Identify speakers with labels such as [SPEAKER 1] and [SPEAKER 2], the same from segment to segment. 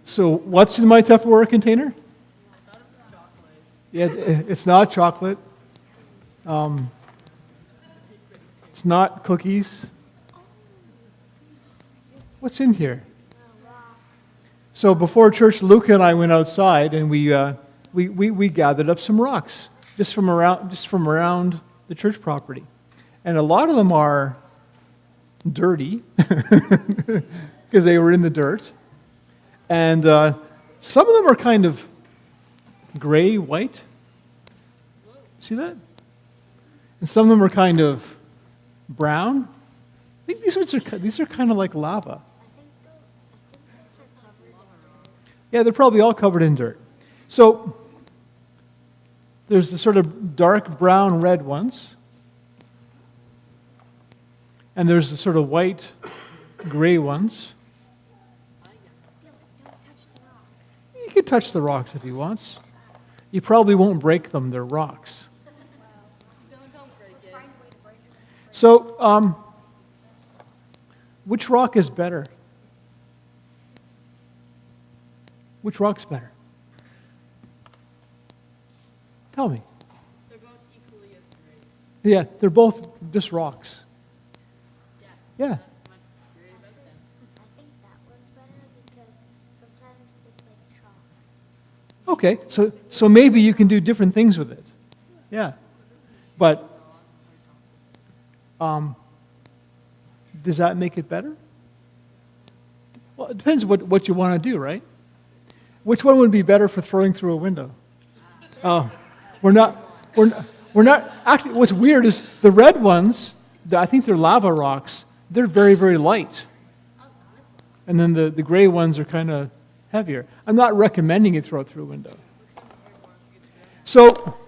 [SPEAKER 1] So what's in my Tupperware container? Yeah, it's not chocolate. It's not cookies. What's in here? So before church, Luca and I went outside and we gathered up some rocks just from around the church property, and a lot of them are dirty because they were in the dirt, and some of them are kind of gray, white. See that? And some of them are kind of brown. I think these are kind of like lava. Yeah, they're probably all covered in dirt. So there's the sort of dark brown red ones, and there's the sort of white gray ones. You can touch the rocks if he wants. You probably won't break them, they're rocks. So, which rock is better? Which rock's better? Tell me.
[SPEAKER 2] They're both equally as great.
[SPEAKER 1] Yeah, they're both just rocks. Yeah.
[SPEAKER 2] What's great about them?
[SPEAKER 3] I think that one's better because sometimes it's like chalk.
[SPEAKER 1] Okay, so maybe you can do different things with it. Yeah. But does that make it better? Well, it depends what you want to do, right? Which one would be better for throwing through a window? Oh, we're not. Actually, what's weird is the red ones, I think they're lava rocks, they're very, very light. And then the gray ones are kind of heavier. I'm not recommending you throw it through a window. So,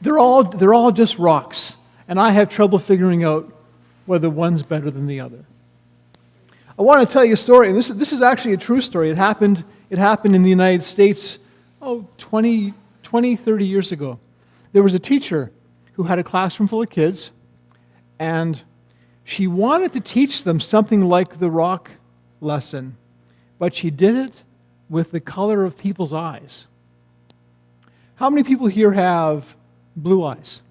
[SPEAKER 1] they're all just rocks. And I have trouble figuring out whether one's better than the other. I want to tell you a story, and this is actually a true story. It happened in the United States, 20, 30 years ago. There was a teacher who had a classroom full of kids, and she wanted to teach them something like the rock lesson, but she did it with the color of people's eyes. How many people here have blue eyes?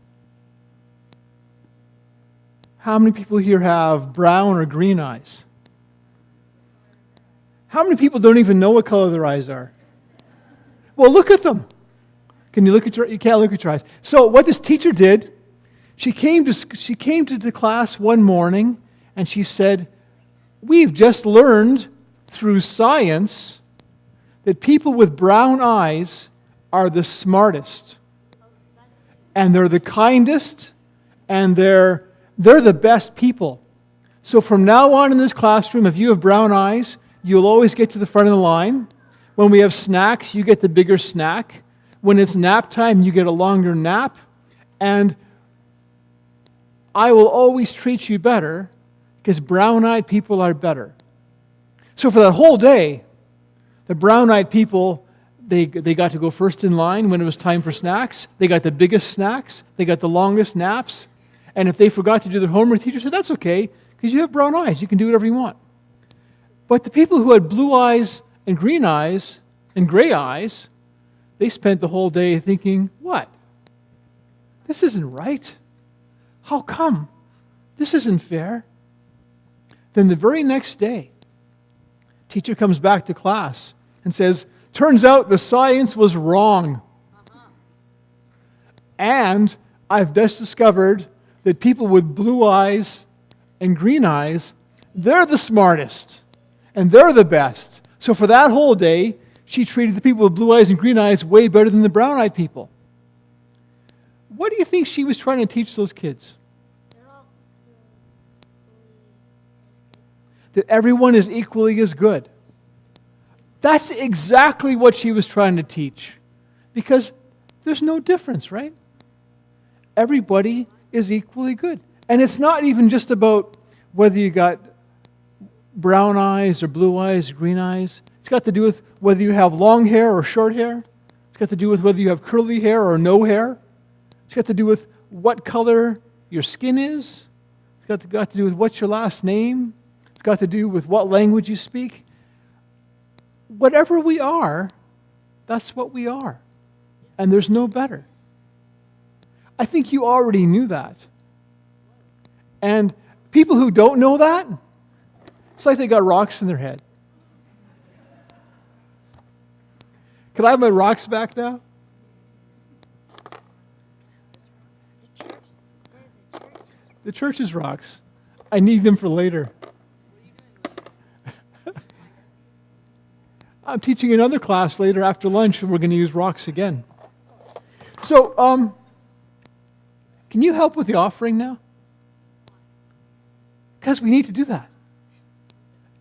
[SPEAKER 1] How many people here have brown or green eyes? How many people don't even know what color their eyes are? Well, look at them. You can't look at your eyes. So what this teacher did, she came to the class one morning and she said, "We've just learned through science that people with brown eyes are the smartest, and they're the kindest, and they're the best people. So from now on in this classroom, if you have brown eyes, you'll always get to the front of the line. When we have snacks, you get the bigger snack. When it's nap time, you get a longer nap. And I will always treat you better because brown-eyed people are better." So for that whole day, the brown-eyed people, they got to go first in line when it was time for snacks. They got the biggest snacks. They got the longest naps. And if they forgot to do their homework, the teacher said, "That's okay, because you have brown eyes. You can do whatever you want." But the people who had blue eyes and green eyes and gray eyes, they spent the whole day thinking, "What? This isn't right. How come? This isn't fair." Then the very next day, teacher comes back to class and says, "Turns out the science was wrong. And I've just discovered that people with blue eyes and green eyes, they're the smartest and they're the best." So for that whole day, she treated the people with blue eyes and green eyes way better than the brown-eyed people. What do you think she was trying to teach those kids?
[SPEAKER 3] They're all
[SPEAKER 1] That everyone is equally as good. That's exactly what she was trying to teach. Because there's no difference, right? Everybody is equally good. And it's not even just about whether you got brown eyes or blue eyes or green eyes. It's got to do with whether you have long hair or short hair. It's got to do with whether you have curly hair or no hair. It's got to do with what color your skin is. It's got to do with what's your last name. It's got to do with what language you speak. whatever we are, that's what we are. And there's no better. I think you already knew that. And people who don't know that, it's like they got rocks in their head. Can I have my rocks back now? The church's rocks. I need them for later. I'm teaching another class later after lunch, and we're going to use rocks again. So, can you help with the offering now? Because we need to do that.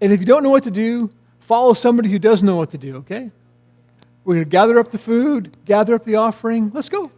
[SPEAKER 1] And if you don't know what to do, follow somebody who does know what to do, okay? We're going to gather up the food, gather up the offering. Let's go.